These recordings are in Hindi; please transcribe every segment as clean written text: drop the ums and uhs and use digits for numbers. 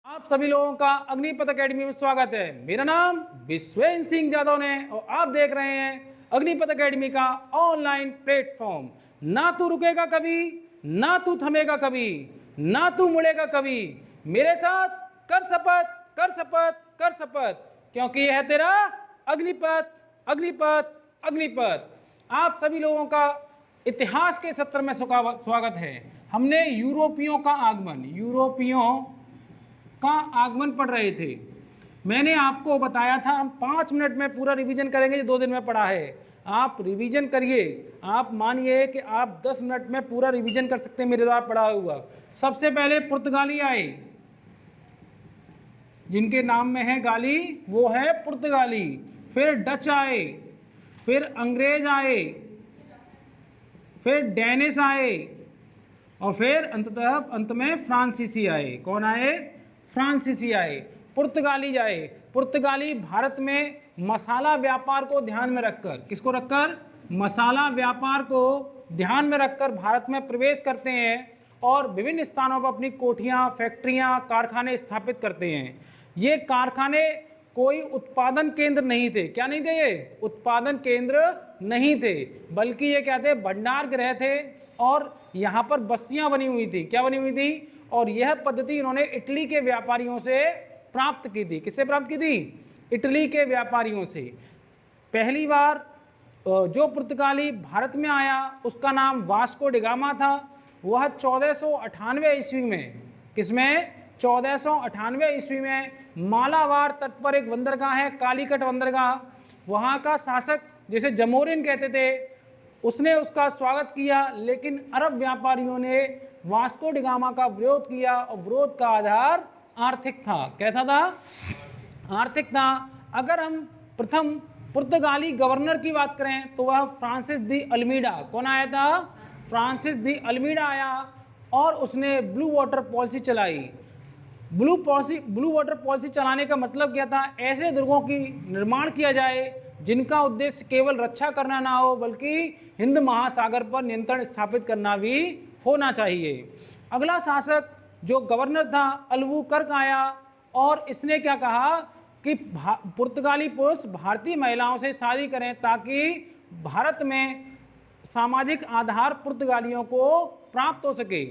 आप सभी लोगों का अग्निपथ एकेडमी में स्वागत है। मेरा नाम विश्वेंद्र सिंह जादव है और आप देख रहे हैं अग्निपथ एकेडमी का ऑनलाइन प्लेटफॉर्म। ना तू रुकेगा कभी, ना तू थमेगा कभी, ना तू मुड़ेगा कभी। मेरे साथ कर शपथ, कर शपथ, कर शपथ, क्योंकि यह है तेरा अग्निपथ, अग्निपथ, अग्निपथ। आप सभी लोगों का इतिहास के सत्र में स्वागत है। हमने यूरोपियों का आगमन पढ़ रहे थे। मैंने आपको बताया था हम 5 मिनट में पूरा रिवीजन करेंगे, जो 2 दिन में पढ़ा है। आप रिवीजन करिए, आप मानिए कि आप 10 मिनट में पूरा रिवीजन कर सकते हैं मेरे द्वारा पढ़ा हुआ। सबसे पहले पुर्तगाली आए, जिनके नाम में है गाली वो है पुर्तगाली। फिर डच आए, फिर अंग्रेज आए, फिर डेनिश आए और फिर अंत में फ्रांसीसी आए। कौन आए? फ्रांसीसी आए। पुर्तगाली आए। पुर्तगाली भारत में मसाला व्यापार को ध्यान में रखकर, किसको रखकर? मसाला व्यापार को ध्यान में रखकर भारत में प्रवेश करते हैं और विभिन्न स्थानों पर अपनी कोठियां, फैक्ट्रियां, कारखाने स्थापित करते हैं। ये कारखाने कोई उत्पादन केंद्र नहीं थे। क्या नहीं थे? ये उत्पादन केंद्र नहीं थे, बल्कि ये क्या थे? भंडार गृह थे और यहाँ पर बस्तियां बनी हुई थी। क्या बनी हुई थी? और यह पद्धति इन्होंने इटली के व्यापारियों से प्राप्त की थी। किससे प्राप्त की थी? इटली के व्यापारियों से। पहली बार जो पुर्तगाली भारत में आया उसका नाम वास्को डिगामा था। वह 1498 ईस्वी में, किसमें? 1498 ईस्वी में मालाबार तट पर एक बंदरगाह है, कालीकट बंदरगाह। वहां का शासक, जिसे जमोरिन कहते थे, उसने उसका स्वागत किया, लेकिन अरब व्यापारियों ने वास्को डिगामा का विरोध किया और विरोध का आधार आर्थिक था। कैसा था? आर्थिक था। अगर हम प्रथम पुर्तगाली गवर्नर की बात करें तो वह फ्रांसिस दी अल्मीडा। कौन आया था? फ्रांसिस दी अल्मीडा आया और उसने ब्लू वाटर पॉलिसी चलाई। ब्लू वाटर पॉलिसी चलाने का मतलब क्या था? ऐसे दुर्गों की निर्माण किया जाए जिनका उद्देश्य केवल रक्षा करना ना हो, बल्कि हिंद महासागर पर नियंत्रण स्थापित करना भी होना चाहिए। अगला शासक जो गवर्नर था अल्बुकर्क आया और इसने क्या कहा कि पुर्तगाली पुरुष भारतीय महिलाओं से शादी करें ताकि भारत में सामाजिक आधार पुर्तगालियों को प्राप्त हो सके।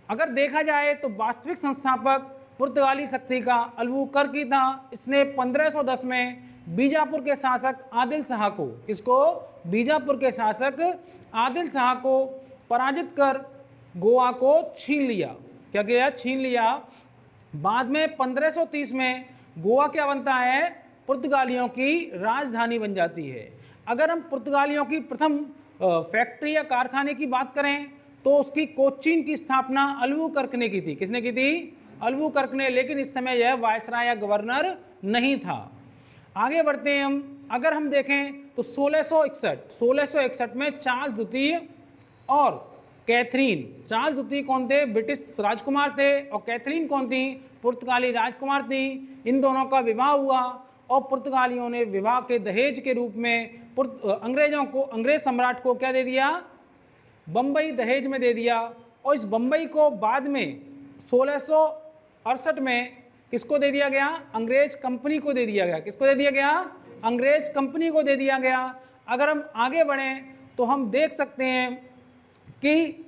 अगर देखा जाए तो वास्तविक संस्थापक पुर्तगाली शक्ति का अल्बुकर्क ही था। इसने 1510 में बीजापुर के शासक आदिल शाह को, किसको? बीजापुर के शासक आदिल शाह को पराजित कर गोवा को छीन लिया। क्या किया? छीन लिया। बाद में 1530 में गोवा क्या बनता है? पुर्तगालियों की राजधानी बन जाती है। अगर हम पुर्तगालियों की प्रथम फैक्ट्री या कारखाने की बात करें तो उसकी कोचीन की स्थापना अल्बुकर्क ने की थी। किसने की थी? अल्बुकर्क ने। लेकिन इस समय यह वायसराय या गवर्नर नहीं था। आगे बढ़ते हैं हम। अगर हम देखें तो 1661 में चार्ल्स द्वितीय और कैथरीन, चार्ल्स द्वितीय कौन थे? ब्रिटिश राजकुमार थे। और कैथरीन कौन थी? पुर्तगाली राजकुमार थी। इन दोनों का विवाह हुआ और पुर्तगालियों ने विवाह के दहेज के रूप में अंग्रेज सम्राट को क्या दे दिया? बंबई दहेज में दे दिया। और इस बंबई को बाद में 1668 में किसको दे दिया गया? अंग्रेज कंपनी को दे दिया गया। किसको दे दिया गया? अंग्रेज कंपनी को दे दिया गया। अगर हम आगे बढ़ें तो हम देख सकते हैं कि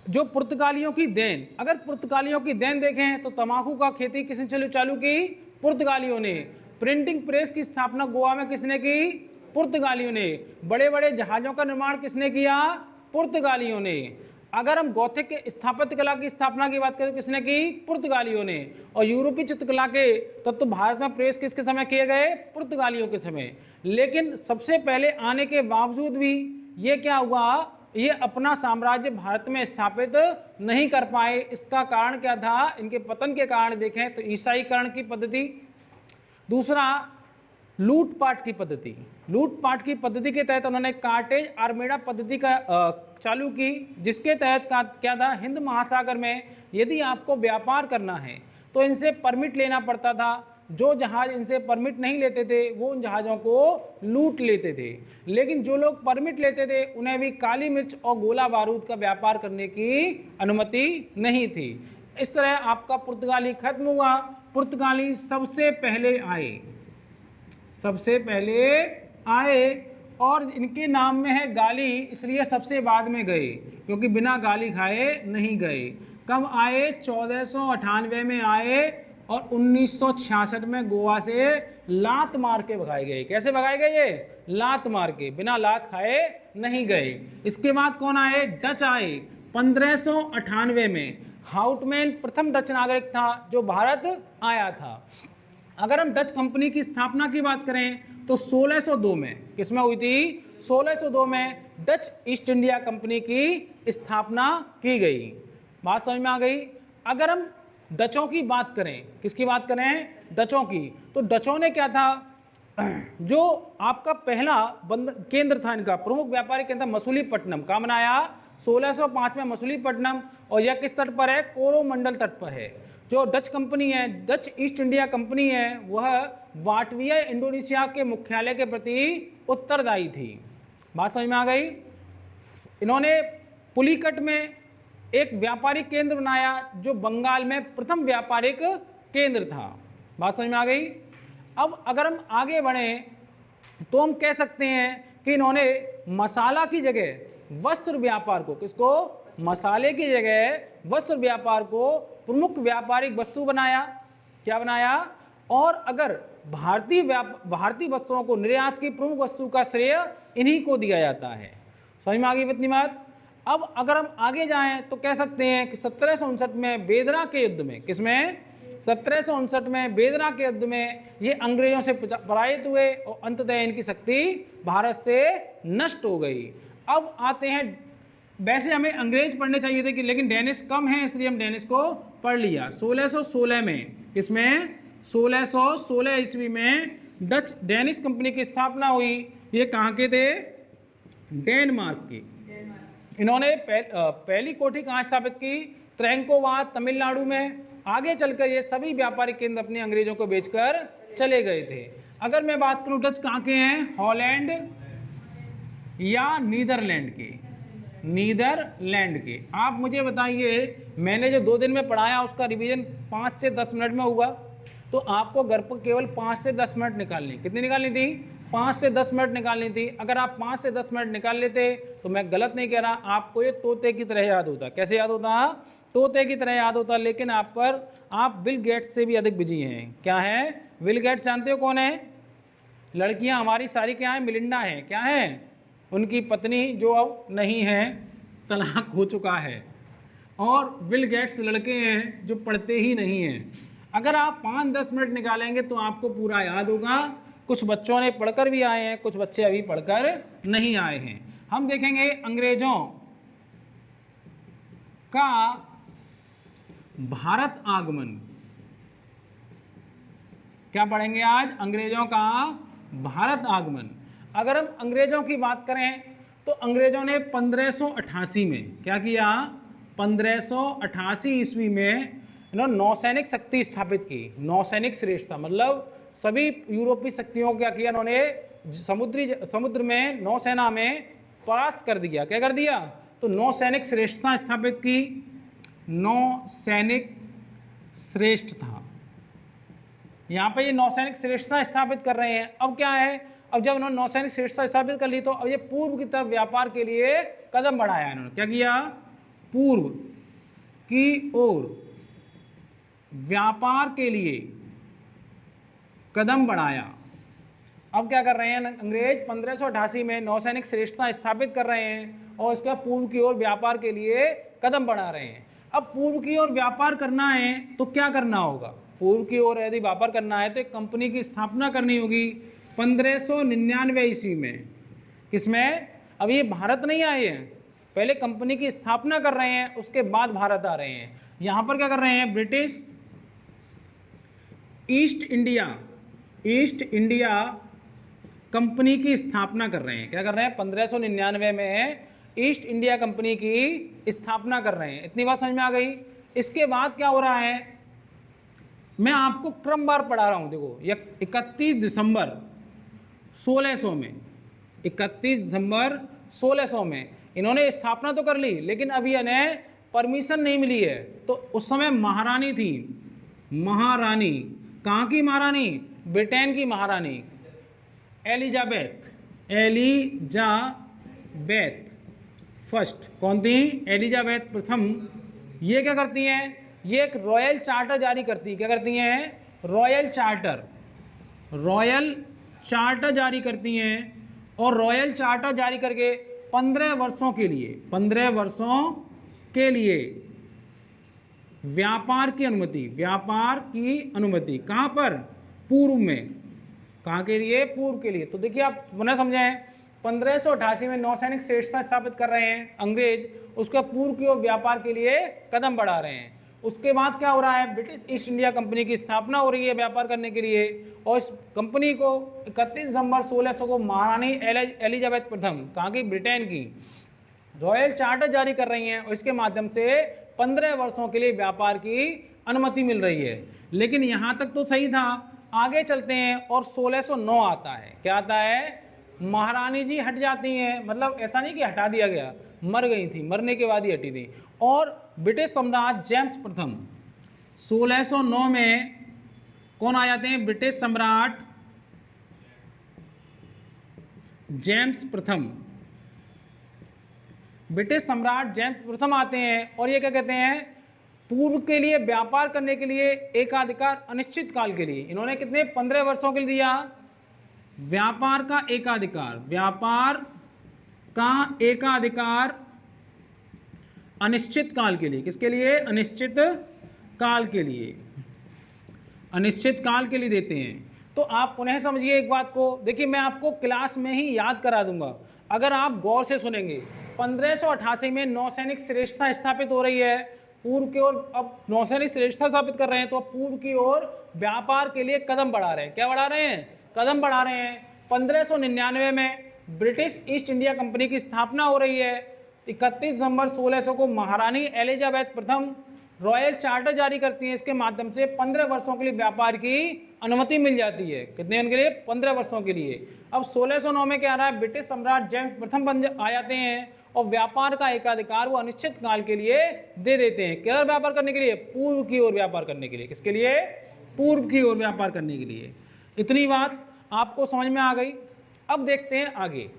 जो पुर्तगालियों की देन, अगर पुर्तगालियों की देन देखें तो तंबाकू का खेती किसने चालू की? पुर्तगालियों ने। प्रिंटिंग प्रेस की स्थापना गोवा में किसने की? पुर्तगालियों ने। बड़े बड़े जहाजों का निर्माण किसने किया? पुर्तगालियों ने। अगर हम गौथिक स्थापत्य कला की स्थापना की बात करें तो किसने की? पुर्तगालियों ने। और यूरोपीय चित्रकला के तत्व भारत में प्रवेश किसके समय किए गए? पुर्तगालियों के समय। लेकिन सबसे पहले आने के बावजूद भी ये क्या हुआ? ये अपना साम्राज्य भारत में स्थापित नहीं कर पाए। इसका कारण क्या था? इनके पतन के कारण देखें तो ईसाईकरण की पद्धति, दूसरा लूटपाट की पद्धति। लूटपाट की पद्धति के तहत उन्होंने कार्टेज आर्मेडा पद्धति का चालू की, जिसके तहत क्या था? हिंद महासागर में यदि आपको व्यापार करना है तो इनसे परमिट लेना पड़ता था। जो जहाज इनसे परमिट नहीं लेते थे वो उन जहाज़ों को लूट लेते थे। लेकिन जो लोग परमिट लेते थे उन्हें भी काली मिर्च और गोला बारूद का व्यापार करने की अनुमति नहीं थी। इस तरह आपका पुर्तगाली खत्म हुआ। पुर्तगाली सबसे पहले आए, सबसे पहले आए, और इनके नाम में है गाली, इसलिए सबसे बाद में गए, क्योंकि बिना गाली खाए नहीं गए। कब आए? 1498 में आए, और 1966 में गोवा से लात मार के भगाए गए। कैसे भगाए गए? ये लात मार के, बिना लात खाए नहीं गए। इसके बाद कौन आए? डच आए 1598 में। हाउटमैन प्रथम डच नागरिक था जो भारत आया था। अगर हम डच कंपनी की स्थापना की बात करें तो 1602 में, किसमें हुई थी? 1602 में डच ईस्ट इंडिया कंपनी की स्थापना की गई। बात समझ में आ गई? अगर हम डचों की बात करें, किसकी बात करें? डचों की, तो डचों ने क्या था, जो आपका पहला केंद्र था, इनका प्रमुख व्यापारिक केंद्र मसूलीपट्टनम का बनाया 1605 में मसूलीपट्टनम, और यह किस तट पर है? कोरोमंडल तट पर है। जो डच कंपनी है, डच ईस्ट इंडिया कंपनी है, वह बाटविया इंडोनेशिया के मुख्यालय के प्रति उत्तरदायी थी। बात समझ में आ गई? इन्होंने पुलिकट में एक व्यापारिक केंद्र बनाया जो बंगाल में प्रथम व्यापारिक केंद्र था। बात समझ में आ गई? अब अगर हम आगे बढ़े तो हम कह सकते हैं कि इन्होंने मसाला की जगह वस्त्र व्यापार को, किसको? मसाले की जगह वस्त्र व्यापार को प्रमुख व्यापारिक वस्तु बनाया। क्या बनाया? और अगर भारतीय वस्तुओं को निर्यात की प्रमुख वस्तु का श्रेय इन्हीं को दिया जाता है। समझ में आ गई इतनी बात? अब अगर हम आगे जाएं तो कह सकते हैं कि 1759 में बेदरा के युद्ध में, किसमें? 1759 में बेदरा के युद्ध में ये अंग्रेजों से पराजित हुए और अंततः इनकी शक्ति भारत से नष्ट हो गई। अब आते हैं, वैसे हमें अंग्रेज पढ़ने चाहिए थे कि, लेकिन डेनिश कम है इसलिए हम डेनिश को पढ़ लिया। 1616 में, किसमें? 1616 ईस्वी में डच डेनिश कंपनी की स्थापना हुई। ये कहाँ के थे? डेनमार्क की। इन्होंने पहली कोठी कहाँ स्थापित की? त्रैंकोवाद, तमिलनाडु में। आगे चलकर ये सभी व्यापारिक केंद्र अपने अंग्रेजों को बेचकर चले गए थे। अगर मैं बात करूं डच कहाँ के हैं? हॉलैंड या नीदरलैंड के? नीदरलैंड के। आप मुझे बताइए, मैंने जो 2 दिन में पढ़ाया उसका रिवीजन 5 से 10 मिनट में होगा, तो आपको घर पर केवल 5 से 10 मिनट निकालनी। कितनी निकालनी थी? 5 से 10 मिनट निकालनी थी। अगर आप 5 से 10 मिनट निकाल लेते तो मैं गलत नहीं कह रहा, आपको ये तोते की तरह याद होता। कैसे याद होता? तोते की तरह याद होता। लेकिन आप बिल गेट्स से भी अधिक बिजी हैं। क्या है? बिल गेट्स जानते हो कौन है? लड़कियां हमारी सारी क्या है? मिलिंडा है। क्या है? उनकी पत्नी जो अब नहीं है, तलाक हो चुका है। और बिल गेट्स लड़के हैं जो पढ़ते ही नहीं हैं। अगर आप 5-10 मिनट निकालेंगे तो आपको पूरा याद होगा। कुछ बच्चों ने पढ़कर भी आए हैं, कुछ बच्चे अभी पढ़कर नहीं आए हैं। हम देखेंगे अंग्रेजों का भारत आगमन। क्या पढ़ेंगे आज? अंग्रेजों का भारत आगमन। अगर हम अंग्रेजों की बात करें तो अंग्रेजों ने 1588 में क्या किया? 1588 ईस्वी में इन्होंने नौसैनिक शक्ति स्थापित की। नौसैनिक श्रेष्ठता मतलब सभी यूरोपीय शक्तियों को क्या किया इन्होंने? समुद्र में नौसेना में परास्त कर दिया। क्या कर दिया? तो नौसैनिक श्रेष्ठता स्थापित की। नौसैनिक श्रेष्ठता, यहाँ पे ये नौसैनिक श्रेष्ठता स्थापित कर रहे हैं। अब क्या है? अब जब उन्होंने नौसैनिक श्रेष्ठता स्थापित कर ली तो अब ये पूर्व की तरफ व्यापार के लिए कदम बढ़ाया। इन्होंने क्या किया? पूर्व की ओर व्यापार के लिए कदम बढ़ाया। अब क्या कर रहे हैं अंग्रेज? 1588 में नौसैनिक श्रेष्ठता स्थापित कर रहे हैं और इसका पूर्व की ओर व्यापार के लिए कदम बढ़ा रहे हैं। अब पूर्व की ओर व्यापार करना है तो क्या करना होगा? पूर्व की ओर यदि व्यापार करना है तो एक कंपनी की स्थापना करनी होगी 1599 ईस्वी में। किसमें? अब ये भारत नहीं आए हैं, पहले कंपनी की स्थापना कर रहे हैं, उसके बाद भारत आ रहे हैं। यहां पर क्या कर रहे हैं? ब्रिटिश ईस्ट इंडिया कंपनी की स्थापना कर रहे हैं। क्या कर रहे हैं? 1599 में ईस्ट इंडिया कंपनी की स्थापना कर रहे हैं। इतनी बात समझ में आ गई? इसके बाद क्या हो रहा है? मैं आपको क्रमवार पढ़ा रहा हूं। देखो, 31 दिसंबर 1600 में, 31 दिसंबर 1600 में इन्होंने स्थापना तो कर ली, लेकिन अभी इन्हें परमिशन नहीं मिली है। तो उस समय महारानी थी, महारानी, कहाँ की महारानी? ब्रिटेन की महारानी एलिजाबेथ, एलिजाबेथ फर्स्ट। कौन थी? एलिजाबेथ प्रथम। ये क्या करती हैं? ये एक रॉयल चार्टर जारी करती है। क्या करती हैं? रॉयल चार्टर, रॉयल चार्टर जारी करती हैं। और रॉयल चार्टर जारी करके 15 वर्षों के लिए, 15 वर्षों के लिए व्यापार की अनुमति, व्यापार की अनुमति कहां पर? पूर्व में। कहां के लिए? पूर्व के लिए। तो देखिए आप पुनः समझें, 1588 में नौसैनिक श्रेष्ठता स्थापित कर रहे हैं अंग्रेज, उसके पूर्व की ओर व्यापार के लिए कदम बढ़ा रहे हैं। उसके बाद क्या हो रहा है? ब्रिटिश ईस्ट इंडिया कंपनी की स्थापना हो रही है व्यापार करने के लिए। और इस कंपनी को 31 दिसंबर 1600 को महारानी एलिजाबेथ प्रथम, कहाँ की? ब्रिटेन की, रॉयल चार्टर जारी कर रही हैं और इसके माध्यम से 15 वर्षों के लिए व्यापार की अनुमति मिल रही है। लेकिन यहां तक तो सही था, आगे चलते हैं और 1609 आता है। क्या आता है? महारानी जी हट जाती हैं, मतलब ऐसा नहीं कि हटा दिया गया, मर गई थी, मरने के बाद ही हटी थी। और ब्रिटिश सम्राट जेम्स प्रथम 1609 में कौन आ जाते हैं? ब्रिटिश सम्राट जेम्स प्रथम, ब्रिटिश सम्राट जेम्स प्रथम आते हैं और ये क्या कहते हैं? पूर्व के लिए व्यापार करने के लिए एकाधिकार अनिश्चित काल के लिए। इन्होंने कितने? 15 वर्षों के लिए दिया व्यापार का एकाधिकार, व्यापार का एकाधिकार अनिश्चित काल के लिए। किसके लिए? अनिश्चित काल के लिए, अनिश्चित काल के लिए देते हैं। तो आप पुनः समझिए एक बात को, देखिए मैं आपको क्लास में ही याद करा दूंगा अगर आप गौर से सुनेंगे। 1588 में नौसैनिक श्रेष्ठता स्थापित हो रही है पूर्व की ओर। अब नौसैनिक श्रेष्ठता स्थापित कर रहे हैं तो अब पूर्व की ओर व्यापार के लिए कदम बढ़ा रहे हैं। क्या बढ़ा रहे हैं? कदम बढ़ा रहे हैं। 1599 में ब्रिटिश ईस्ट इंडिया कंपनी की स्थापना हो रही है। 31 दिसंबर 1600 को महारानी एलिजाबेथ प्रथम रॉयल चार्टर जारी करती हैं। इसके माध्यम से 15 वर्षों के लिए व्यापार की अनुमति मिल जाती है। कितने दिन के लिए? 15 वर्षों के लिए। अब 1609 में क्या आ रहा है? ब्रिटिश सम्राट जेम्स प्रथम आ जाते हैं और व्यापार का एकाधिकार वो अनिश्चित काल के लिए दे देते हैं। क्या व्यापार करने के लिए? पूर्व की ओर व्यापार करने के लिए। किसके लिए? पूर्व की ओर व्यापार करने के लिए। इतनी बात आपको समझ में आ गई। अब देखते हैं आगे।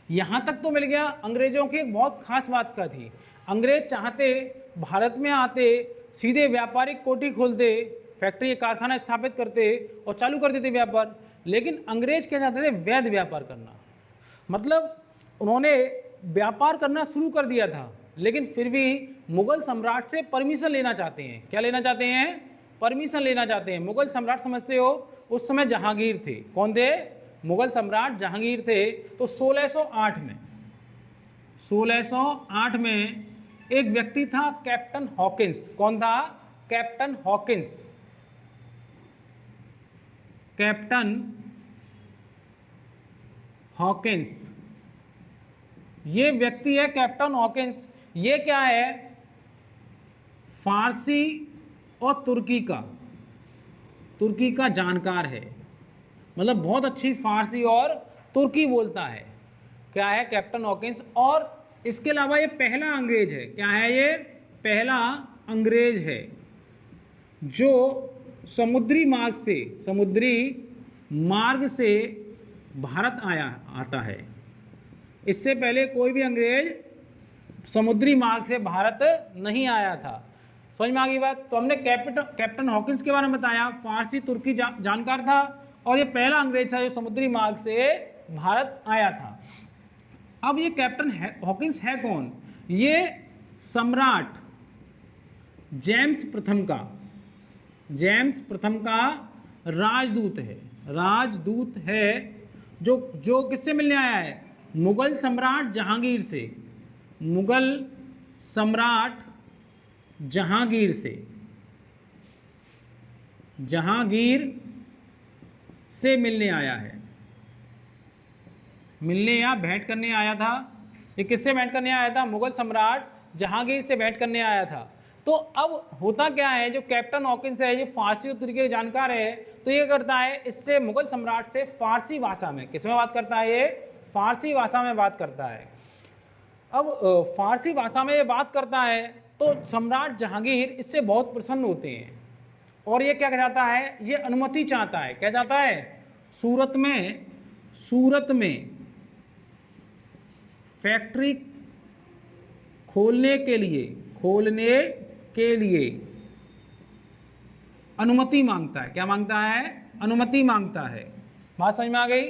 यहां तक तो मिल गया। अंग्रेजों की एक बहुत खास बात क्या थी? अंग्रेज चाहते भारत में आते, सीधे व्यापारिक कोठी खोलते, फैक्ट्री कारखाना स्थापित करते और चालू कर देते व्यापार। लेकिन अंग्रेज क्या चाहते थे? वैध व्यापार करना। मतलब उन्होंने व्यापार करना शुरू कर दिया था, लेकिन फिर भी मुगल सम्राट से परमिशन लेना चाहते हैं। क्या लेना चाहते हैं? परमिशन लेना चाहते हैं। मुगल सम्राट समझते हो उस समय जहांगीर थे। कौन थे? मुगल सम्राट जहांगीर थे। तो 1608 में एक व्यक्ति था कैप्टन हॉकिंस। कौन था? Captain Hawkins. कैप्टन हॉकिंस ये व्यक्ति है, कैप्टन हॉकिंस। ये क्या है? फारसी और तुर्की का जानकार है, मतलब बहुत अच्छी फारसी और तुर्की बोलता है। क्या है? Captain Hawkins. और इसके अलावा ये पहला अंग्रेज है। क्या है? ये पहला अंग्रेज है जो समुद्री मार्ग से भारत आता है। इससे पहले कोई भी अंग्रेज समुद्री मार्ग से भारत नहीं आया था। समझ में आ गई बात? तो हमने कैप्टन हॉकिंस के बारे में बताया, फारसी तुर्की जानकार था और ये पहला अंग्रेज था जो समुद्री मार्ग से भारत आया था। अब ये कैप्टन हॉकिंस है कौन? ये सम्राट जेम्स प्रथम का राजदूत है जो किससे मिलने आया है? मुगल सम्राट जहांगीर से मिलने आया है, मिलने या भेंट करने आया था। ये किससे भेंट करने आया था? मुगल सम्राट जहांगीर से भेंट करने आया था। तो अब होता क्या है, जो कैप्टन हॉकिंस है ये फारसी और तुर्की का जानकार है, तो ये करता है इससे मुगल सम्राट से फारसी भाषा में, किसमें बात करता है? ये फारसी भाषा में बात करता है। अब फारसी भाषा में ये बात करता है तो सम्राट जहांगीर इससे बहुत प्रसन्न होते हैं और ये क्या चाहता है, ये अनुमति चाहता है। क्या चाहता है? सूरत में फैक्ट्री खोलने के लिए अनुमति मांगता है। क्या मांगता है? अनुमति मांगता है। बात समझ में आ गई?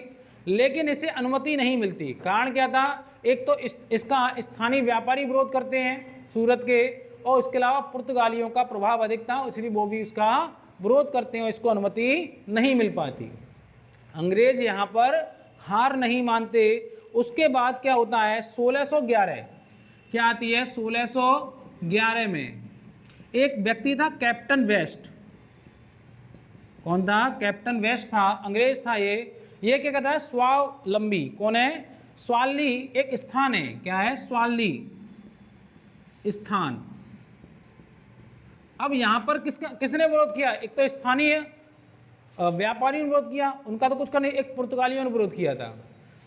लेकिन इसे अनुमति नहीं मिलती। कारण क्या था? एक तो इसका स्थानीय व्यापारी विरोध करते हैं सूरत के, और इसके अलावा पुर्तगालियों का प्रभाव अधिक था, इसलिए वो भी इसका विरोध करते हैं और इसको अनुमति नहीं मिल पाती। अंग्रेज यहाँ पर हार नहीं मानते। उसके बाद क्या होता है? 1611 क्या आती है? 1611 में एक व्यक्ति था कैप्टन वेस्ट। कौन था? कैप्टन वेस्ट था, अंग्रेज था ये क्या कहता है? स्वावलंबी। कौन है? स्वाली एक स्थान है। क्या है? स्वाली स्थान। अब यहां पर किसने विरोध किया? एक तो स्थानीय व्यापारी ने विरोध किया, उनका तो कुछ का नहीं, एक पुर्तगालियों ने विरोध किया था।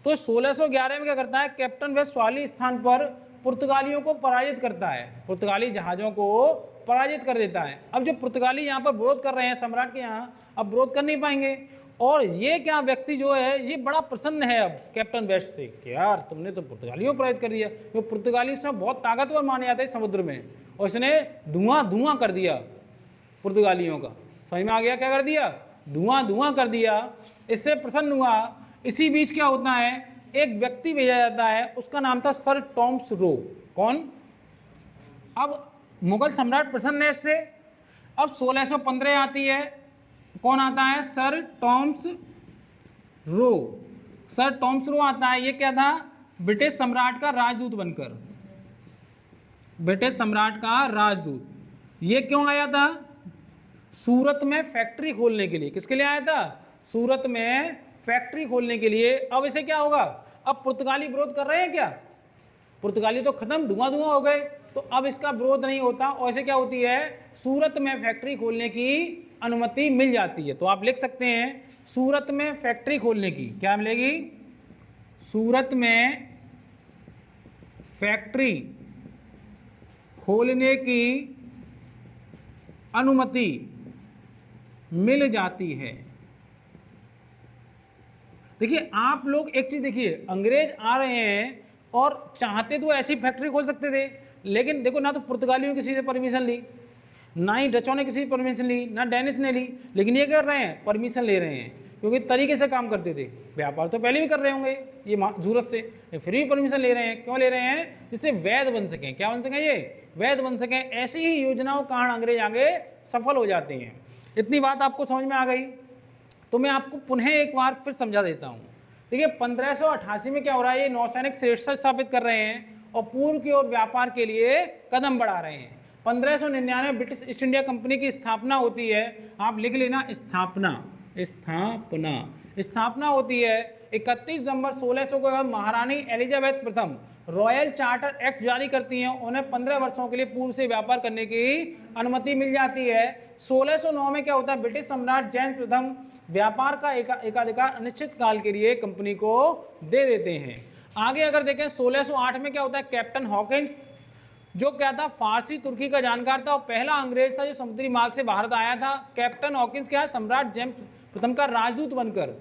तो 1611 में क्या करता है? कैप्टन वेस्ट स्वाली स्थान पर पुर्तगालियों को पराजित करता है, पुर्तगाली जहाजों को पराजित कर देता है। अब जो पुर्तगाली यहाँ पर विरोध कर रहे हैं सम्राट के यहाँ, अब विरोध कर नहीं पाएंगे। और ये क्या व्यक्ति जो है ये बड़ा प्रसन्न है अब कैप्टन वेस्ट से कि यार तुमने तो पुर्तगालियों को पराजित कर दिया। वो पुर्तगाली इसमें बहुत ताकतवर माने जाते हैं समुद्र में, और इसने धुआं कर दिया पुर्तगालियों का। समझ में आ गया? क्या कर दिया? धुआं कर दिया। इससे प्रसन्न हुआ। इसी बीच क्या होता है? एक व्यक्ति भेजा जाता है, उसका नाम था सर टॉम्स रो। कौन? अब मुगल सम्राट प्रसन्न है इससे। अब 1615 आती है, कौन आता है? सर टॉम्स रो। सर टॉम्स रो आता है। ये क्या था? ब्रिटिश सम्राट का राजदूत बनकर, ब्रिटिश सम्राट का राजदूत। ये क्यों आया था? सूरत में फैक्ट्री खोलने के लिए। किसके लिए आया था? सूरत में फैक्ट्री खोलने के लिए। अब इसे क्या होगा? अब पुर्तगाली विरोध कर रहे हैं क्या? पुर्तगाली तो खत्म, धुआं हो गए, तो अब इसका विरोध नहीं होता और ऐसे क्या होती है? सूरत में फैक्ट्री खोलने की अनुमति मिल जाती है। तो आप लिख सकते हैं सूरत में फैक्ट्री खोलने की क्या मिलेगी? सूरत में फैक्ट्री खोलने की अनुमति मिल जाती है। देखिए आप लोग एक चीज देखिए, अंग्रेज आ रहे हैं और चाहते तो ऐसी फैक्ट्री खोल सकते थे, लेकिन देखो ना तो पुर्तगालियों किसी से परमिशन ली, ना ही डचों ने किसी से परमिशन ली, ना डेनिश ने ली, लेकिन ये कर रहे हैं परमिशन ले रहे हैं क्योंकि तरीके से काम करते थे। व्यापार तो पहले भी कर रहे होंगे ये जरूरत से, फिर भी परमिशन ले रहे हैं। क्यों ले रहे हैं? जिससे वैध बन सकें। क्या बन सकें? ये वैध बन सकें। ऐसी ही योजनाओं के कारण अंग्रेज आगे सफल हो जाते हैं। इतनी बात आपको समझ में आ गई? तो मैं आपको पुनः एक बार फिर समझा देता हूं। देखिए 1588 में क्या हो रहा है? ये नौसैनिक श्रेष्ठता स्थापित कर रहे हैं और पूर्व की ओर व्यापार के लिए कदम बढ़ा रहे हैं। 1599 ब्रिटिश ईस्ट इंडिया कंपनी की स्थापना होती है। आप लिख लेना स्थापना होती है। 31 नवंबर 1600 को महारानी एलिजाबेथ प्रथम रॉयल चार्टर एक्ट जारी करती हैं। उन्हें 15 वर्षों के लिए पूर्व से व्यापार करने की अनुमति मिल जाती है। 1609 में क्या होता है? ब्रिटिश सम्राट जेम्स प्रथम व्यापार का एकाधिकार अनिश्चित काल के लिए कंपनी को दे देते हैं। आगे अगर देखें 1608 में क्या होता है? कैप्टन हॉकिंस जो क्या था? फारसी तुर्की का जानकार था और पहला अंग्रेज था जो समुद्री मार्ग से भारत आया था। कैप्टन हॉकिंस क्या है? सम्राट जेम्स प्रथम का राजदूत बनकर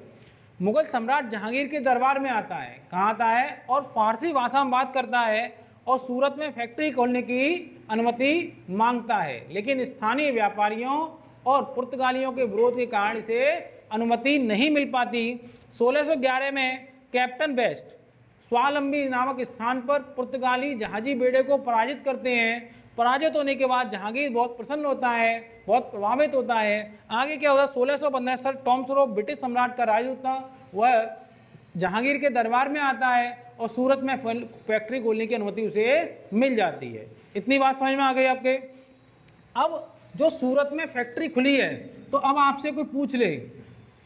मुगल सम्राट जहांगीर के दरबार में आता है। कहाँ आता है? और फारसी भाषा में बात करता है और सूरत में फैक्ट्री खोलने की अनुमति मांगता है, लेकिन स्थानीय व्यापारियों और पुर्तगालियों के विरोध के कारण इसे अनुमति नहीं मिल पाती। 1611 में कैप्टन वेस्ट स्वावलंबी नामक स्थान पर पुर्तगाली जहाजी बेड़े को पराजित करते हैं। पराजित होने के बाद जहांगीर बहुत प्रसन्न होता है, बहुत प्रभावित होता है। आगे क्या होता है? 1615 सर टॉम्स रो ब्रिटिश सम्राट का राजदूत था, वह जहांगीर के दरबार में आता है और सूरत में फैक्ट्री खोलने की अनुमति उसे मिल जाती है। इतनी बात समझ में आ गई आपके? अब जो सूरत में फैक्ट्री खुली है, तो अब आपसे कोई पूछ ले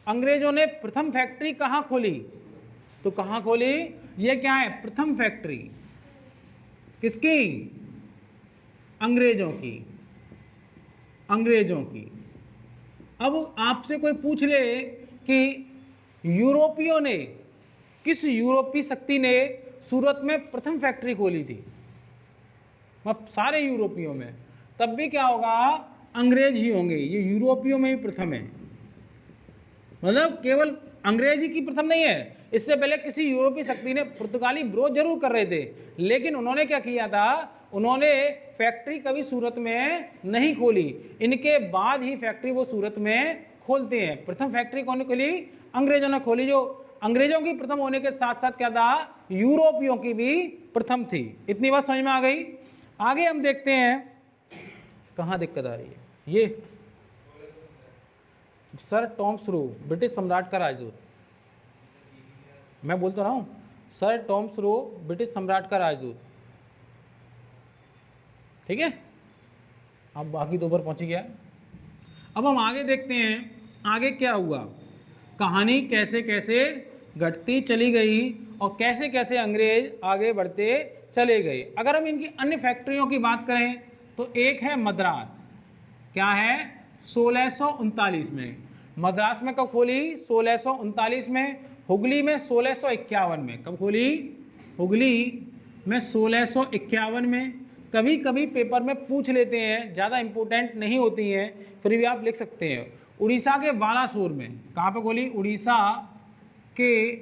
अंग्रेजों ने प्रथम फैक्ट्री कहां खोली, तो कहां खोली? ये क्या है? प्रथम फैक्ट्री किसकी? अंग्रेजों की। अब आपसे कोई पूछ ले कि यूरोपियों ने, किस यूरोपीय शक्ति ने सूरत में प्रथम फैक्ट्री खोली थी, मतलब सारे यूरोपियों में, तब भी क्या होगा, अंग्रेज ही होंगे। ये यूरोपियों में ही प्रथम है, मतलब केवल अंग्रेज ही की प्रथम नहीं है, इससे पहले किसी यूरोपीय शक्ति ने, पुर्तगाली विरोध जरूर कर रहे थे, लेकिन उन्होंने क्या किया था, उन्होंने फैक्ट्री कभी सूरत में नहीं खोली, इनके बाद ही फैक्ट्री वो सूरत में खोलते हैं। प्रथम फैक्ट्री कौन खोली, अंग्रेजों ने खोली, जो अंग्रेजों की प्रथम होने के साथ साथ क्या था, यूरोपियों की भी प्रथम थी। इतनी बात समझ में आ गई। आगे हम देखते हैं कहां दिक्कत आ रही है। ये सर टॉम्स रो, ब्रिटिश सम्राट का राजदूत, मैं बोलता रहा हूं, सर टॉम्स रो ब्रिटिश सम्राट का राजदूत, ठीक है। अब बाकी दो बार पहुंच गया। अब हम आगे देखते हैं आगे क्या हुआ, कहानी कैसे कैसे घटती चली गई और कैसे कैसे अंग्रेज आगे बढ़ते चले गए। अगर हम इनकी अन्य फैक्ट्रियों की बात करें तो एक है मद्रास, क्या है, 1639 में। मद्रास में कब खोली, 1639 में। हुगली में 1651 में। कब खोली, हुगली में 1651 में। कभी कभी पेपर में पूछ लेते हैं, ज़्यादा इंपॉर्टेंट नहीं होती हैं, फिर भी आप लिख सकते हैं। उड़ीसा के बालासोर में। कहाँ पे खोली, उड़ीसा के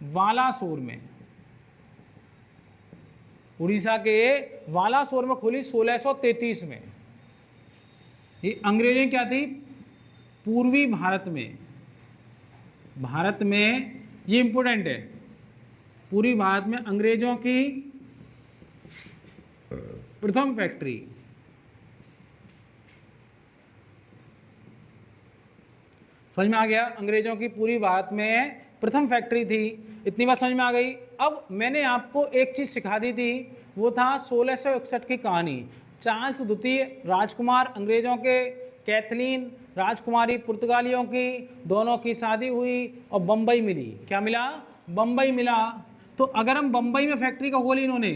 बालासोर में। उड़ीसा के बालासोर में खोली 1633 में। ये अंग्रेजें क्या थी, पूर्वी भारत में, भारत में, ये इंपोर्टेंट है, पूर्वी भारत में अंग्रेजों की प्रथम फैक्ट्री। समझ में आ गया, अंग्रेजों की पूरी भारत में प्रथम फैक्ट्री थी। इतनी बात समझ में आ गई। अब मैंने आपको एक चीज सिखा दी थी, वो था 1661 की कहानी। चार्ल्स द्वितीय राजकुमार अंग्रेजों के, कैथलीन राजकुमारी पुर्तगालियों की, दोनों की शादी हुई और बंबई मिली। क्या मिला, बंबई मिला। तो अगर हम बंबई में फैक्ट्री का खोली इन्होंने,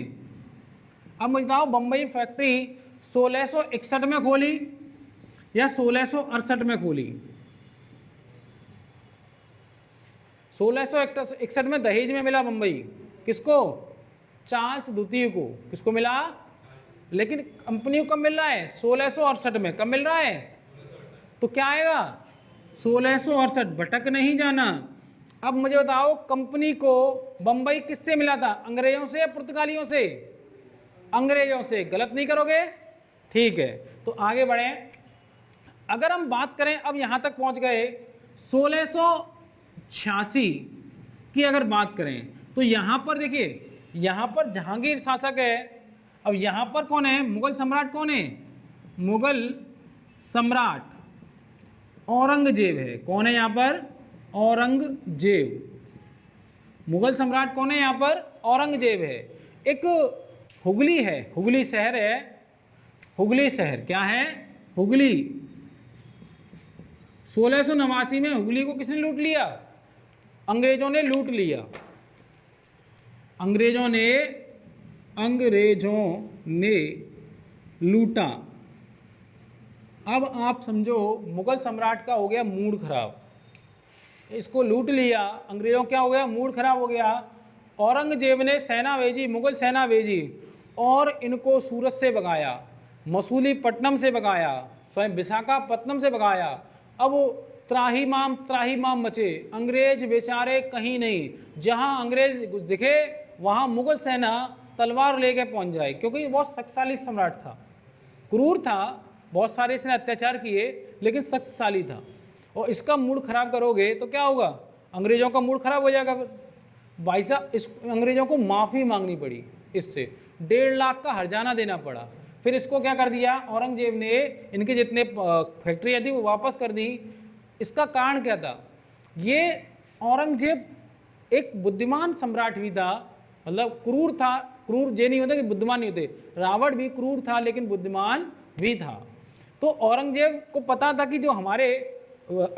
अब मुझे बताओ बंबई फैक्ट्री 1661 में खोली या 1668 में खोली। 1661 में दहेज में मिला बंबई, किसको, चार्ल्स द्वितीय को। किसको मिला, लेकिन कंपनी को कब मिल रहा है, 1668 में। कब मिल रहा है, तो क्या आएगा, 1668। भटक नहीं जाना। अब मुझे बताओ कंपनी को बंबई किससे मिला था, अंग्रेजों से या पुर्तगालियों से, अंग्रेजों से। गलत नहीं करोगे, ठीक है। तो आगे बढ़े। अगर हम बात करें, अब यहां तक पहुंच गए, 1686 की अगर बात करें तो यहां पर देखिए, यहां पर जहांगीर शासक है। अब यहां पर कौन है, मुगल सम्राट कौन है, मुगल सम्राट औरंगजेब है। कौन है यहां पर, औरंगजेब। मुगल सम्राट कौन है यहां पर, औरंगजेब है। एक हुगली है, हुगली शहर है, हुगली शहर क्या है, हुगली। 1689 में हुगली को किसने लूट लिया, अंग्रेजों ने लूट लिया। अंग्रेजों ने लूटा। अब आप समझो मुगल सम्राट का हो गया मूड खराब, इसको लूट लिया, अंग्रेजों क्या हो गया, मूड खराब हो गया। औरंगजेब ने सेना भेजी, मुगल सेना भेजी और इनको सूरत से भगाया, मसूलीपट्टनम से भगाया, स्वयं विशाखापट्टनम से भगाया। अब त्राहीमाम मचे, अंग्रेज बेचारे कहीं नहीं, जहां अंग्रेज दिखे वहां मुगल सेना तलवार लेके पहुंच जाए, क्योंकि ये बहुत शक्तिशाली सम्राट था, क्रूर था, बहुत सारे इसने अत्याचार किए, लेकिन शक्तिशाली था। और इसका मूड खराब करोगे तो क्या होगा, अंग्रेजों का मूड खराब हो जाएगा। भाई साहब, इस अंग्रेजों को माफी मांगनी पड़ी, इससे 1.5 लाख का हर्जाना देना पड़ा। फिर इसको क्या कर दिया औरंगजेब ने, इनके जितने फैक्ट्रियां थी वो वापस कर दी। इसका कारण क्या था, ये औरंगजेब एक बुद्धिमान सम्राट भी था, मतलब क्रूर था। क्रूर ये नहीं होता कि बुद्धिमान नहीं होते, रावण भी क्रूर था लेकिन बुद्धिमान भी था। तो औरंगजेब को पता था कि जो हमारे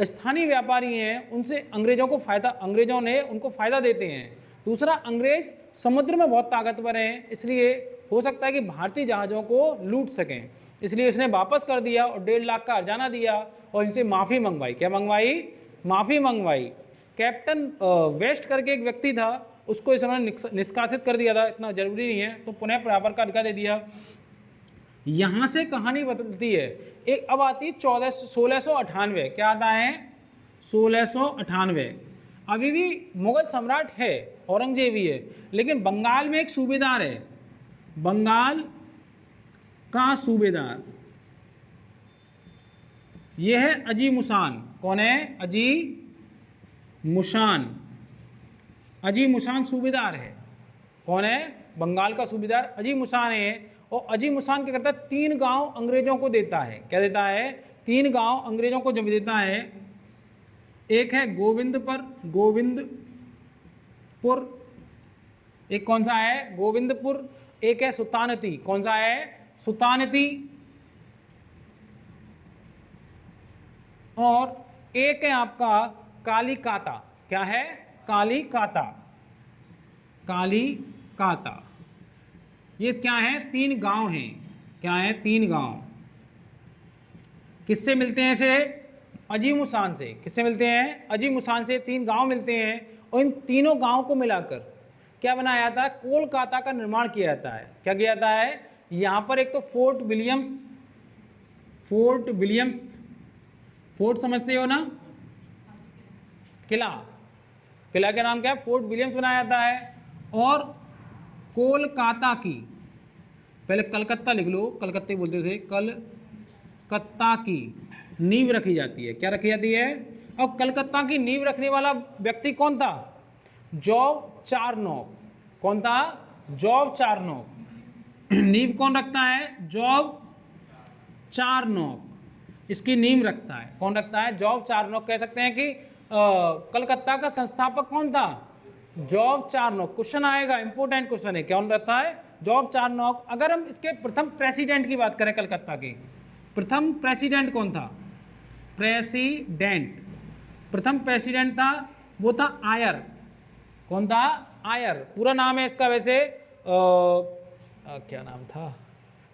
स्थानीय व्यापारी हैं उनसे अंग्रेजों को फायदा, अंग्रेजों ने उनको फायदा देते हैं। दूसरा, अंग्रेज समुद्र में बहुत ताकतवर हैं, इसलिए हो सकता है कि भारतीय जहाजों को लूट सकें, इसलिए इसने वापस कर दिया और 1.5 लाख का हर्जाना दिया और इनसे माफी मंगवाई। क्या मंगवाई, माफी मंगवाई। कैप्टन वेस्ट करके एक व्यक्ति था, उसको इस समय निष्कासित कर दिया था, इतना जरूरी नहीं है, तो पुनः बराबर का अधिकार दे दिया। यहां से कहानी बदलती है। एक अब आती है 1698। क्या आता है? 1698। अभी भी मुगल सम्राट है, औरंगजेब ही है, लेकिन बंगाल में एक सूबेदार है, बंगाल का सूबेदार, यह है अजी मुसान। कौन है? अजी मुसान। अजी मुसान सूबेदार है। कौन है? बंगाल का सूबेदार अजी मुसान है। और अजी मुसान क्या करता है? 3 गांव अंग्रेजों को देता है। क्या देता है? 3 गांव अंग्रेजों को जब देता है, एक है गोविंदपुर, एक कौन सा है? गोविंदपुर। एक है सुल्तानती। कौन सा है? सुल्तानती। और एक है आपका कालीकाता। क्या है? कालीकाता। कालीकाता। ये क्या है? 3 गांव हैं। क्या है? 3 गांव। किससे मिलते हैं ऐसे? अजी मुसान से। किससे मिलते हैं? अजी मुसान से 3 गांव मिलते हैं, और इन तीनों गांव को मिलाकर क्या बनाया जाता है? कोलकाता का निर्माण किया जाता है। क्या किया जाता है? यहां पर एक तो फोर्ट विलियम्स, फोर्ट समझते हो ना? किला, किला का नाम क्या है? फोर्ट विलियम्स बनाया जाता है। और कोलकाता की, पहले कलकत्ता लिख लो, कलकत्ते बोलते थे, कलकत्ता की नींव रखी जाती है। क्या रखी जाती है? और कलकत्ता की नींव रखने वाला व्यक्ति कौन था? जॉब चारनॉक। कौन था? जॉब चारनॉक। नींव कौन रखता है? जॉब चारनॉक इसकी नींव रखता है। कौन रखता है? जॉब चारनॉक। कह सकते हैं कि कलकत्ता का संस्थापक कौन था? जॉब चारनॉक। क्वेश्चन आएगा, इंपोर्टेंट क्वेश्चन है, कौन रहता है? जॉब चारनॉक। अगर हम इसके प्रथम प्रेसिडेंट की बात करें, कलकत्ता के प्रथम प्रेसिडेंट कौन था? प्रेसिडेंट, प्रथम प्रेसिडेंट था, वो था आयर। कौन था? आयर। पूरा नाम है इसका वैसे क्या नाम था?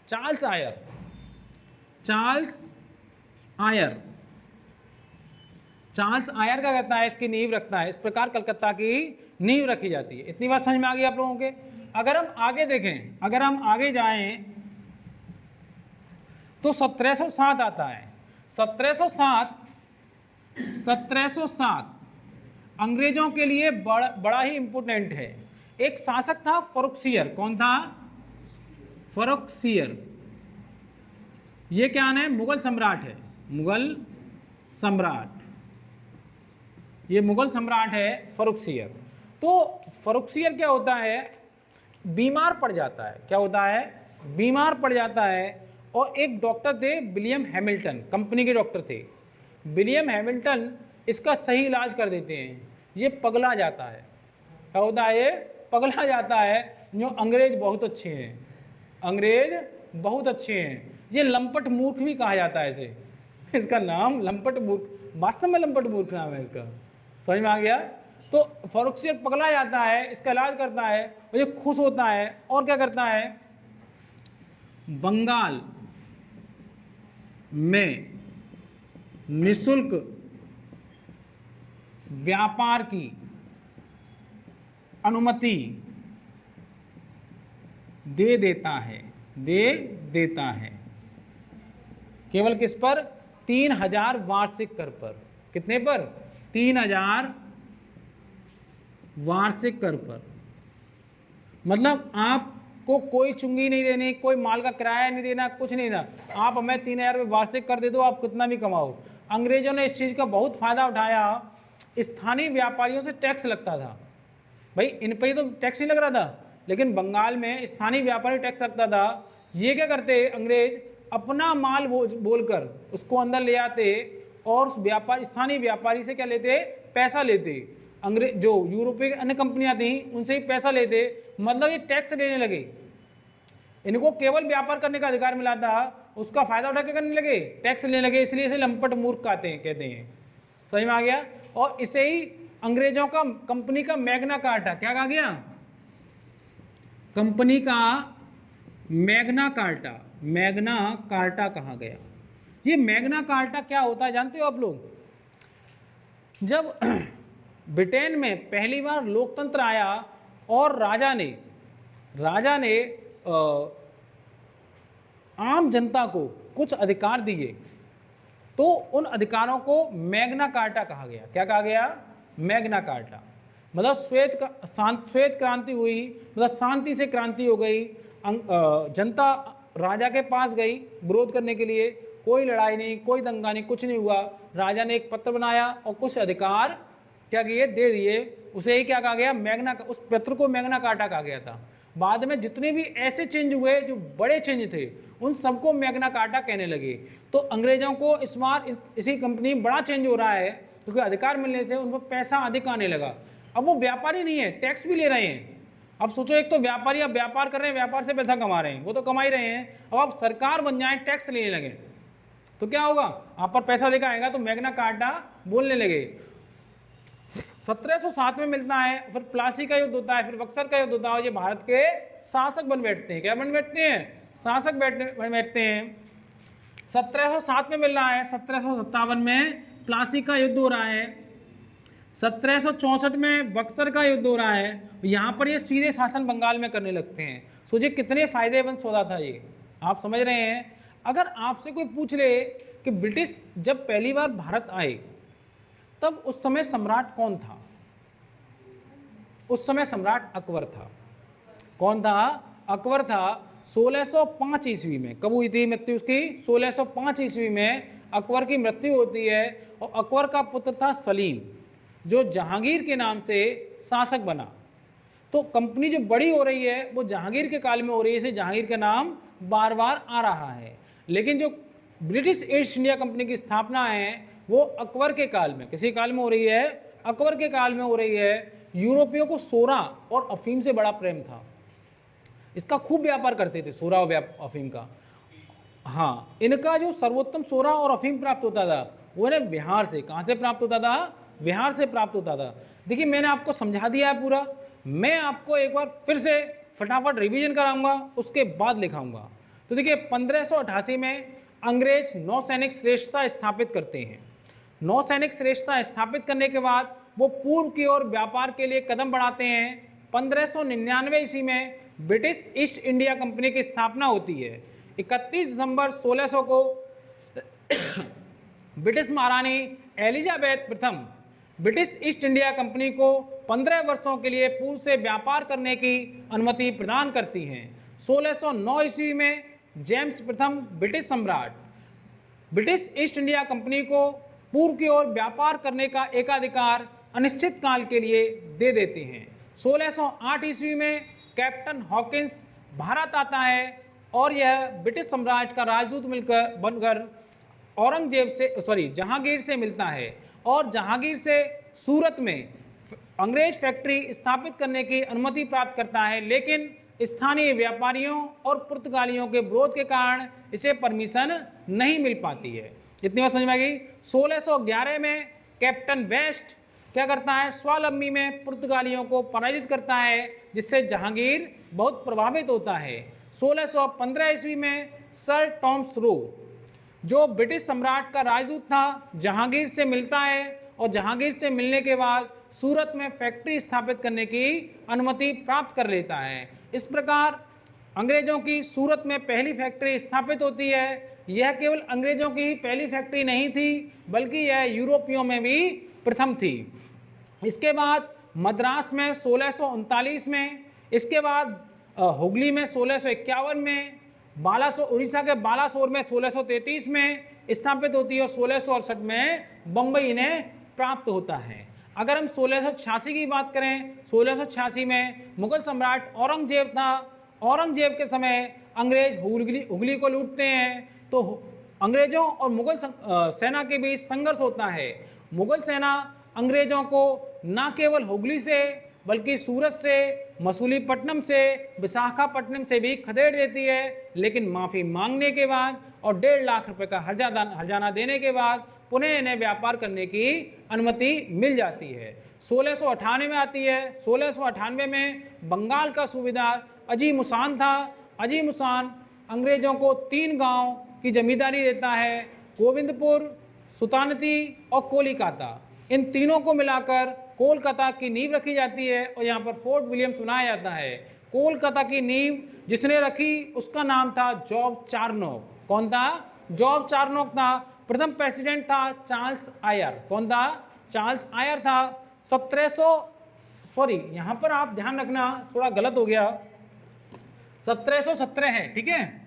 Charles Eyre. Charles Eyre. Charles Eyre का कहता है इसकी नींव रखता है। इस प्रकार कलकत्ता की नींव रखी जाती है। इतनी बात समझ में आ गई आप लोगों के? अगर हम आगे देखें, अगर हम आगे जाएं तो 1707 आता है। 1707 अंग्रेजों के लिए बड़ा ही इंपोर्टेंट है। एक शासक था फर्रुखसियर। कौन था? फर्रुखसियर। ये क्या है? मुगल सम्राट है। मुगल सम्राट, ये मुगल सम्राट है फर्रुखसियर। तो फर्रुखसियर क्या होता है? बीमार पड़ जाता है। क्या होता है? बीमार पड़ जाता है। और एक डॉक्टर थे विलियम हैमिल्टन, कंपनी के डॉक्टर थे विलियम हैमिल्टन, इसका सही इलाज कर देते हैं। ये पगला जाता है। क्या होता है? ये पगला जाता है। जो अंग्रेज बहुत अच्छे हैं, अंग्रेज बहुत अच्छे हैं। ये लंपट मूर्ख भी कहा जाता है इसे, इसका नाम लंपट मूर्ख, वास्तव में लंपट मूर्ख नाम है इसका। समझ में आ गया? तो फर्रुखसियर पगला जाता है, इसका इलाज करता है, और ये खुश होता है। और क्या करता है? बंगाल में निःशुल्क व्यापार की अनुमति दे देता है। केवल किस पर? 3000 वार्षिक कर पर। कितने पर? 3000 वार्षिक कर पर। मतलब आपको कोई चुंगी नहीं देनी, कोई माल का किराया नहीं देना, कुछ नहीं देना। आप हमें 3000 रुपये वार्षिक कर दे दो, आप कितना भी कमाओ। अंग्रेजों ने इस चीज का बहुत फायदा उठाया। स्थानीय व्यापारियों से टैक्स लगता था। भाई इन पे तो टैक्स नहीं लग रहा था, लेकिन बंगाल में स्थानीय व्यापारी टैक्स लगता था। ये क्या करते अंग्रेज? अपना माल बोलकर उसको अंदर ले आते, और स्थानीय व्यापारी से क्या लेते? पैसा लेते। अंग्रेज जो यूरोपीय अन्य कंपनियां थी उनसे ही पैसा लेते। मतलब ये टैक्स लेने लगे। इनको केवल व्यापार करने का अधिकार मिला था, उसका फायदा उठा के करने लगे, टैक्स लेने लगे। इसलिए इसे लंपट मूर्ख कहते हैं। समझ में आ गया? और इसे ही अंग्रेजों का कंपनी का मैग्ना कार्टा क्या कहा गया? कंपनी का मैग्ना कार्टा कहा गया। ये मैग्ना कार्टा क्या होता है जानते हो आप लोग? जब ब्रिटेन में पहली बार लोकतंत्र आया और राजा ने आम जनता को कुछ अधिकार दिए, तो उन अधिकारों को मैग्ना कार्टा कहा गया। क्या कहा गया? Magna carta. मतलब श्वेत क्रांति हुई, मतलब शांति से क्रांति हो गई। जनता राजा के पास गई विरोध करने के लिए, कोई लड़ाई नहीं, कोई दंगा नहीं, कुछ नहीं हुआ। राजा ने एक पत्र बनाया और कुछ अधिकार क्या किए? दे दिए। उसे ही क्या कहा गया? उस पत्र को मैग्ना कार्टा कहा गया था। बाद में जितने भी ऐसे चेंज हुए जो बड़े चेंज थे, उन सबको मैग्ना कार्टा कहने लगे। तो अंग्रेजों को इस बार इसी कंपनी में बड़ा चेंज हो रहा है, क्योंकि अधिकार मिलने से उनको पैसा अधिक आने लगा। अब वो व्यापारी नहीं है, टैक्स भी ले रहे हैं। अब सोचो, एक तो व्यापारी अब व्यापार कर रहे हैं, व्यापार से पैसा कमा रहे हैं, वो तो कमा ही रहे हैं। अब आप सरकार बन जाए, टैक्स लेने लगे, तो क्या होगा? आप पर पैसा देकर आएगा। तो मैग्ना कार्टा बोलने लगे। 1707 में मिलता है, फिर प्लासी का युद्ध होता है, फिर बक्सर का युद्ध होता है। ये भारत के शासक बन बैठते हैं। क्या बन बैठते हैं? शासक बन बैठते हैं। 1707 में मिल रहा है, 1757 में प्लासी का युद्ध हो रहा है, 1764 में बक्सर का युद्ध हो रहा है। यहाँ पर ये सीधे शासन बंगाल में करने लगते हैं। सोचिए कितने फायदेमंद सौदा था ये, आप समझ रहे हैं? अगर आपसे कोई पूछ ले कि ब्रिटिश जब पहली बार भारत आए तब उस समय सम्राट कौन था? उस समय सम्राट अकबर था। कौन था? अकबर था। 1605 ईस्वी में कब हुई थी मृत्यु उसकी? 1605 ईस्वी में अकबर की मृत्यु होती है। और अकबर का पुत्र था सलीम, जो जहांगीर के नाम से शासक बना। तो कंपनी जो बड़ी हो रही है वो जहांगीर के काल में हो रही है, इसलिए जहांगीर का नाम बार बार आ रहा है। लेकिन जो ब्रिटिश ईस्ट इंडिया कंपनी की स्थापना है वो अकबर के काल में, किसी काल में हो रही है? अकबर के काल में हो रही है। यूरोपियों को सोरा और अफीम से बड़ा प्रेम था, इसका खूब व्यापार करते थे, सोरा और अफीम का। हाँ, इनका जो सर्वोत्तम सोरा और अफीम प्राप्त होता था वो ना बिहार से। कहां से प्राप्त होता था? बिहार से प्राप्त होता था। देखिए, मैंने आपको समझा दिया है पूरा, मैं आपको एक बार फिर से फटाफट रिवीजन कराऊंगा, उसके बाद लिखाऊंगा। तो देखिए, 1588 में अंग्रेज नौसैनिक श्रेष्ठता स्थापित करते हैं। नौसैनिक श्रेष्ठता स्थापित करने के बाद वो पूर्व की ओर व्यापार के लिए कदम बढ़ाते हैं। 1599 ईस्वी में ब्रिटिश ईस्ट इंडिया कंपनी की स्थापना होती है। 31 दिसंबर 1600 को ब्रिटिश महारानी एलिजाबेथ प्रथम ब्रिटिश ईस्ट इंडिया कंपनी को 15 वर्षों के लिए पूर्व से व्यापार करने की अनुमति प्रदान करती हैं। 1609 ईस्वी में जेम्स प्रथम ब्रिटिश सम्राट ब्रिटिश ईस्ट इंडिया कंपनी को पूर्व की ओर व्यापार करने का एकाधिकार अनिश्चित काल के लिए दे देते हैं। 1608 ईस्वी में कैप्टन हॉकिंस भारत आता है और यह ब्रिटिश सम्राट का राजदूत बनकर जहांगीर से मिलता है और जहांगीर से सूरत में अंग्रेज फैक्ट्री स्थापित करने की अनुमति प्राप्त करता है। लेकिन स्थानीय व्यापारियों और पुर्तगालियों के विरोध के कारण इसे परमिशन नहीं मिल पाती है। इतनी बात समझ में आ गई? 1611 में कैप्टन वेस्ट क्या करता है? स्वावलंबी में पुर्तगालियों को पराजित करता है, जिससे जहांगीर बहुत प्रभावित होता है। 1615 ईस्वी में सर टॉमस रो, जो ब्रिटिश सम्राट का राजदूत था, जहांगीर से मिलता है और जहांगीर से मिलने के बाद सूरत में फैक्ट्री स्थापित करने की अनुमति प्राप्त कर लेता है। इस प्रकार अंग्रेजों की सूरत में पहली फैक्ट्री स्थापित होती है। यह केवल अंग्रेजों की ही पहली फैक्ट्री नहीं थी, बल्कि यह यूरोपियों में भी प्रथम थी। इसके बाद मद्रास में 1639 में, इसके बाद हुगली में 1651 में, उड़ीसा के बालासोर में 1633 में स्थापित होती है और 1668 में बंबई इन्हें प्राप्त होता है। अगर हम 1686 की बात करें, 1686 में मुगल सम्राट औरंगजेब था। औरंगजेब के समय अंग्रेज हुगली को लूटते हैं, तो अंग्रेजों और मुगल सेना के बीच संघर्ष होता है। मुगल सेना अंग्रेजों को न केवल हुगली से बल्कि सूरत से, मसूलीपट्टनम से, विशाखापट्टनम से भी खदेड़ देती है। लेकिन माफी मांगने के बाद और 1.5 लाख रुपए का हर्जाना देने के बाद पुनः इन्हें व्यापार करने की अनुमति मिल जाती है। 1698 में आती है। 1698 में बंगाल का सूबेदार अजीम उसान था। अजीम उसान अंग्रेजों को 3 गांव की जमींदारी देता है, गोविंदपुर, सुतानती और कोलिकाता। इन तीनों को मिलाकर कोलकाता की नींव रखी जाती है और यहाँ पर फोर्ट विलियम्स बनाया जाता है। कोलकाता की नींव जिसने रखी उसका नाम था जॉर्ज चारनॉक। कौन था? जॉर्ज चारनॉक था। प्रथम प्रेसिडेंट था चार्ल्स आयर। कौन था? चार्ल्स आयर था। 1700 सॉरी यहां पर आप ध्यान रखना थोड़ा गलत हो गया, 1717 है, ठीक है,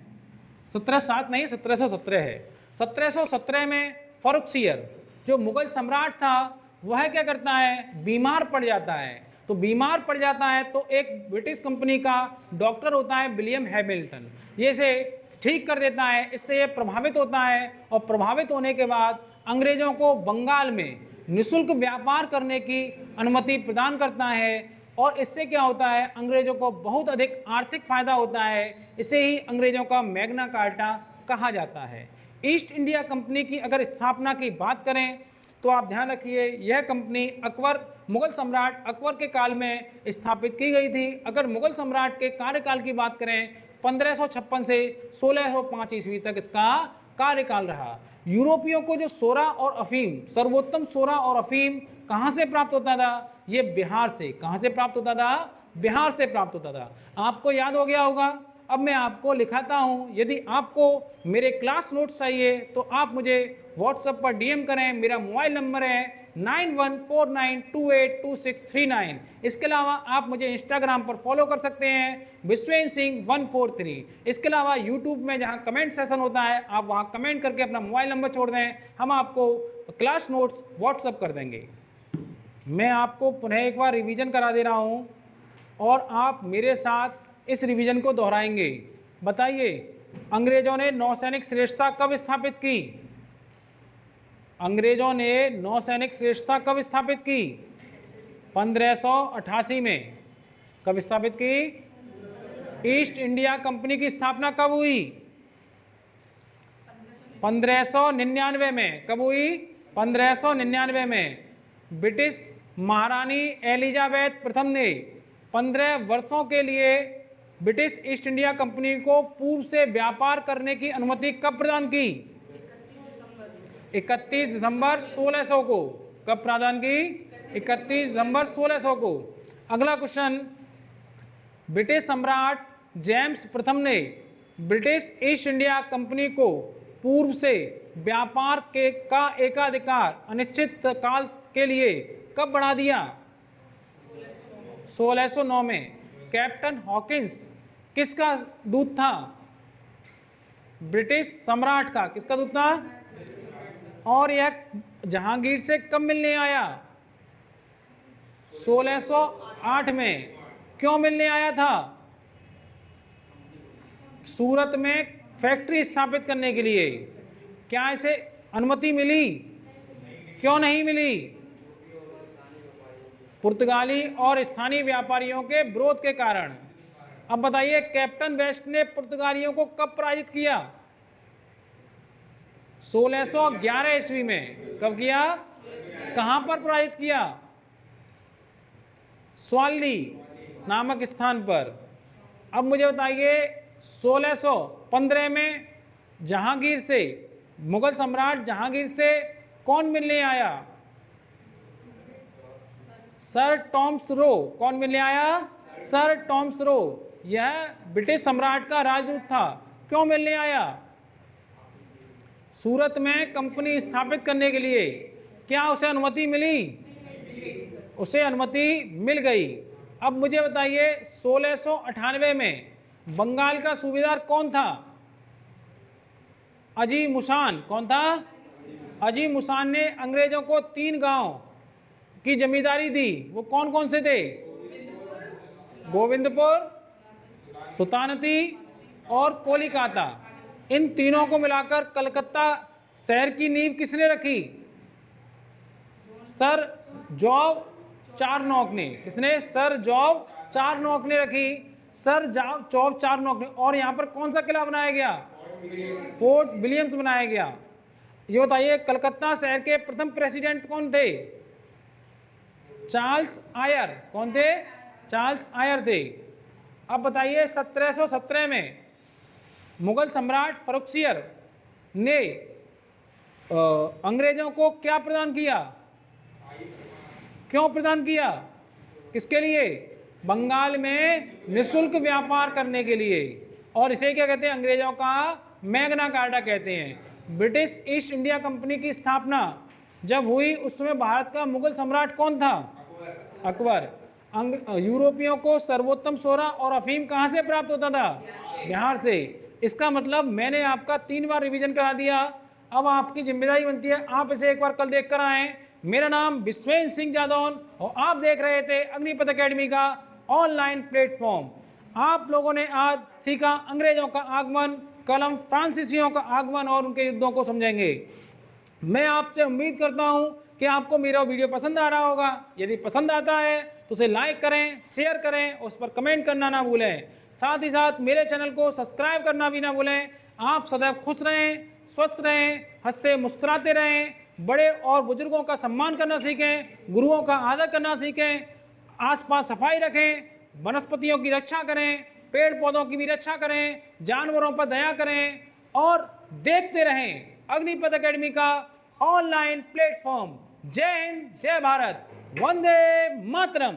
1707 नहीं 1717 है। 1717 में फर्रुखसियर जो मुगल सम्राट था वह क्या करता है, बीमार पड़ जाता है। तो बीमार पड़ जाता है तो एक ब्रिटिश कंपनी का डॉक्टर होता है विलियम हैमिल्टन, ये इसे ठीक कर देता है। इससे ये प्रभावित होता है और प्रभावित होने के बाद अंग्रेजों को बंगाल में निःशुल्क व्यापार करने की अनुमति प्रदान करता है। और इससे क्या होता है, अंग्रेजों को बहुत अधिक आर्थिक फायदा होता है। इसे ही अंग्रेजों का मैग्ना कार्टा कहा जाता है। ईस्ट इंडिया कंपनी की अगर स्थापना की बात करें तो आप ध्यान रखिए, यह कंपनी अकबर, मुगल सम्राट अकबर के काल में स्थापित की गई थी। अगर मुगल सम्राट के कार्यकाल की बात करें 1556 से 1605 ईस्वी तक इसका कार्यकाल रहा। यूरोपियों को जो सोरा और अफीम, सर्वोत्तम सोरा और अफीम कहां से प्राप्त होता था? ये बिहार से। कहां से प्राप्त होता था? बिहार से प्राप्त होता था। आपको याद हो गया होगा। अब मैं आपको लिखाता हूं, यदि आपको मेरे क्लास नोट्स चाहिए तो आप मुझे व्हाट्सएप पर डीएम करें। मेरा मोबाइल नंबर है 9149282639। इसके अलावा आप मुझे इंस्टाग्राम पर फॉलो कर सकते हैं विश्वेन सिंह 143। इसके अलावा यूट्यूब में जहां कमेंट सेशन होता है आप वहां कमेंट करके अपना मोबाइल नंबर छोड़ दें, हम आपको क्लास नोट्स व्हाट्सएप कर देंगे। मैं आपको पुनः एक बार रिवीजन करा दे रहा हूं और आप मेरे साथ इस रिवीजन को दोहराएंगे। बताइए, अंग्रेजों ने नौसैनिक श्रेष्ठता कब स्थापित की? अंग्रेजों ने नौसैनिक श्रेष्ठता कब स्थापित की? 1588 में। कब स्थापित की? ईस्ट इंडिया कंपनी की स्थापना कब हुई? 1599 में। कब हुई? 1599 में। ब्रिटिश महारानी एलिजाबेथ प्रथम ने 15 वर्षों के लिए ब्रिटिश ईस्ट इंडिया कंपनी को पूर्व से व्यापार करने की अनुमति कब प्रदान की? 31 दिसंबर 1600 को। कब प्रदान की? 31 दिसंबर 1600 को। अगला क्वेश्चन, ब्रिटिश सम्राट जेम्स प्रथम ने ब्रिटिश ईस्ट इंडिया कंपनी को पूर्व से व्यापार के का एकाधिकार अनिश्चित काल के लिए कब बढ़ा दिया? 1609 में। कैप्टन हॉकिंस किसका दूत था? ब्रिटिश सम्राट का। किसका दूत था? और यह जहांगीर से कब मिलने आया? 1608 में। क्यों मिलने आया था? सूरत में फैक्ट्री स्थापित करने के लिए। क्या इसे अनुमति मिली? क्यों नहीं मिली? पुर्तगाली और स्थानीय व्यापारियों के विरोध के कारण। अब बताइए, कैप्टन वेस्ट ने पुर्तगालियों को कब पराजित किया? 1611 ईस्वी में। कब किया? कहां पर पराजित किया? स्वाली नामक स्थान पर। अब मुझे बताइए, 1615 में जहांगीर से, मुगल सम्राट जहांगीर से कौन मिलने आया? Sir Thomas Roe. कौन मिलने आया? Sir Thomas Roe. यह ब्रिटिश सम्राट का राजदूत था। क्यों मिलने आया? सूरत में कंपनी स्थापित करने के लिए। क्या उसे अनुमति मिली? उसे अनुमति मिल गई। अब मुझे बताइए, 1698 में बंगाल का सूबेदार कौन था? अजी मुसान। कौन था? अजी मुसान ने अंग्रेजों को 3 गांव की जमींदारी दी। वो कौन कौन से थे? गोविंदपुर, सुल्तानती और कोलिकाता। इन तीनों को मिलाकर कलकत्ता शहर की नींव किसने रखी? सर जॉब चारनॉक ने। किसने? सर जॉब चारनॉक ने रखी। सर जॉब चारनॉक ने। और यहां पर कौन सा किला बनाया गया? फोर्ट विलियम्स बनाया गया। ये बताइए, कलकत्ता शहर के प्रथम प्रेसिडेंट कौन थे? Charles Eyre. कौन थे? चार्ल्स आयर थे। अब बताइए, 1717 में मुगल सम्राट फर्रुखसियर ने अंग्रेजों को क्या प्रदान किया? क्यों प्रदान किया? किसके लिए? बंगाल में निःशुल्क व्यापार करने के लिए। और इसे क्या कहते हैं? अंग्रेजों का मैग्ना कार्टा कहते हैं। ब्रिटिश ईस्ट इंडिया कंपनी की स्थापना जब हुई उस समय भारत का मुगल सम्राट कौन था? अकबर। यूरोपियों को सर्वोत्तम सोना और अफीम कहां से प्राप्त होता था? बिहार से। इसका मतलब मैंने आपका 3 बार रिवीजन करा दिया, अब आपकी जिम्मेदारी बनती है आप इसे एक बार कल देख कर आए। मेरा नाम विश्वेंद्र सिंह जादौन और आप देख रहे थे अग्निपथ एकेडमी का ऑनलाइन प्लेटफॉर्म। आप लोगों ने आज सीखा अंग्रेजों का आगमन, कल हम फ्रांसीसियों का आगमन और उनके युद्धों को समझेंगे। मैं आपसे उम्मीद करता हूं कि आपको मेरा वीडियो पसंद आ रहा होगा। यदि पसंद आता है तो उसे लाइक करें, शेयर करें, उस पर कमेंट करना ना भूलें। साथ ही साथ मेरे चैनल को सब्सक्राइब करना भी ना भूलें। आप सदैव खुश रहें, स्वस्थ रहें, हंसते मुस्कुराते रहें, बड़े और बुजुर्गों का सम्मान करना सीखें, गुरुओं का आदर करना सीखें, आसपास सफाई रखें, वनस्पतियों की रक्षा करें, पेड़ पौधों की भी रक्षा करें, जानवरों पर दया करें और देखते रहें अग्निपथ एकेडमी का ऑनलाइन प्लेटफॉर्म। जय हिंद, जय भारत, वंदे मातरम।